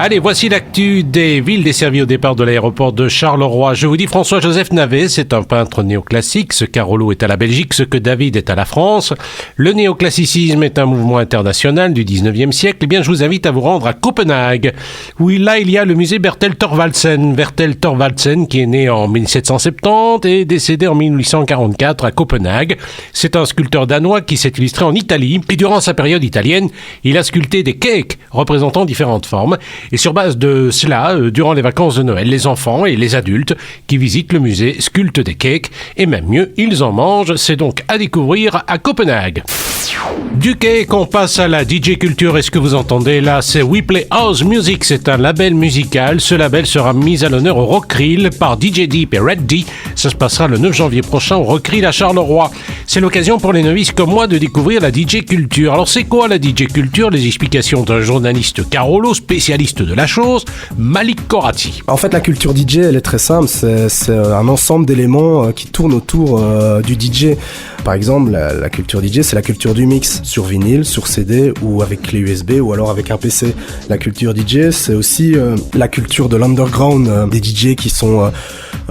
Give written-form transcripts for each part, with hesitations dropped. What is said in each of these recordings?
Allez, voici l'actu des villes desservies au départ de l'aéroport de Charleroi. Je vous dis, François-Joseph Navet, c'est un peintre néoclassique. Ce Carolo est à la Belgique, ce que David est à la France. Le néoclassicisme est un mouvement international du 19e siècle. Eh bien, je vous invite à vous rendre à Copenhague, où là, il y a le musée Bertel Thorvaldsen. Bertel Thorvaldsen, qui est né en 1770 et décédé en 1844 à Copenhague. C'est un sculpteur danois qui s'est illustré en Italie. Et durant sa période italienne, il a sculpté des cakes représentant différentes formes. Et sur base de cela, durant les vacances de Noël, les enfants et les adultes qui visitent le musée sculptent des cakes et même mieux, ils en mangent. C'est donc à découvrir à Copenhague. Du cake, on passe à la DJ culture. Et ce que vous entendez là, c'est We Play House Music. C'est un label musical. Ce label sera mis à l'honneur au Rockrill par DJ Deep et Red D. Ça se passera le 9 janvier prochain au Rockrill à Charleroi. C'est l'occasion pour les novices comme moi de découvrir la DJ culture. Alors c'est quoi la DJ culture? Les explications d'un journaliste Carolo, spécialiste de la chose, Malik Korati. En fait, la culture DJ, elle est très simple. C'est un ensemble d'éléments qui tournent autour du DJ. Par exemple, la culture DJ, c'est la culture du mix sur vinyle, sur CD ou avec clé USB ou alors avec un PC. La culture DJ, c'est aussi la culture de l'underground, des DJ qui sont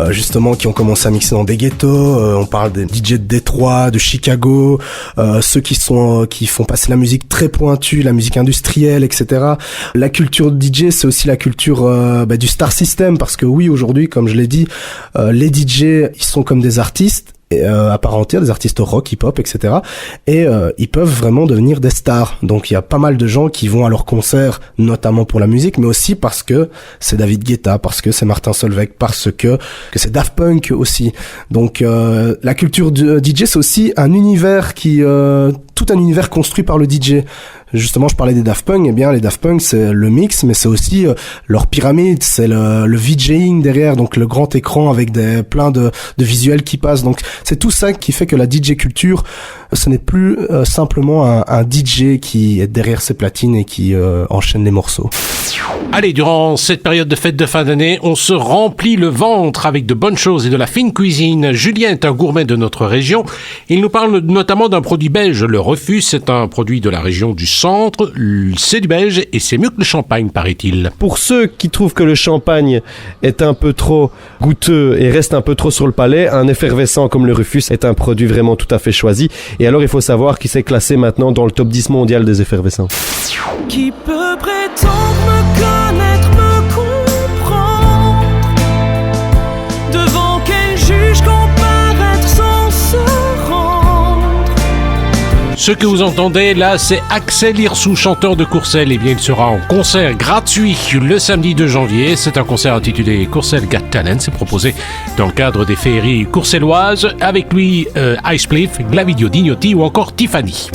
justement qui ont commencé à mixer dans des ghettos. On parle des DJ de Détroit, de Chicago, ceux qui font passer la musique très pointue, la musique industrielle, etc. La culture DJ, c'est aussi la culture du star system, parce que oui, aujourd'hui, comme je l'ai dit, les DJ, ils sont comme des artistes à part entière, des artistes rock, hip-hop, etc. Et ils peuvent vraiment devenir des stars. Donc il y a pas mal de gens qui vont à leurs concerts, notamment pour la musique, mais aussi parce que c'est David Guetta, parce que c'est Martin Solveig, parce que c'est Daft Punk aussi. Donc la culture DJ, c'est aussi un univers tout un univers construit par le DJ. Justement, je parlais des Daft Punk. Eh bien, les Daft Punk, c'est le mix, mais c'est aussi leur pyramide, c'est le VJing derrière, donc le grand écran avec plein de visuels qui passent. Donc, c'est tout ça qui fait que la DJ culture, ce n'est plus simplement un DJ qui est derrière ses platines et qui enchaîne les morceaux. Allez, durant cette période de fête de fin d'année, on se remplit le ventre avec de bonnes choses et de la fine cuisine. Julien est un gourmet de notre région. Il nous parle notamment d'un produit belge, le Refus. C'est un produit de la région du centre. C'est du belge et c'est mieux que le champagne, paraît-il. Pour ceux qui trouvent que le champagne est un peu trop goûteux et reste un peu trop sur le palais, un effervescent comme le Refus est un produit vraiment tout à fait choisi. Et alors, il faut savoir qu'il s'est classé maintenant dans le top 10 mondial des effervescents. Qui peut prétendre me connaître, me comprendre? Devant quel juge comparaître sans se rendre? Ce que vous entendez là, c'est Axel Hirsou, chanteur de Courcelles. Eh bien, il sera en concert gratuit le samedi 2 janvier. C'est un concert intitulé Courcelles Got Talent. C'est proposé dans le cadre des féeries courcelloises. Avec lui, Ice Spliff, Glavidio Dignotti ou encore Tiffany.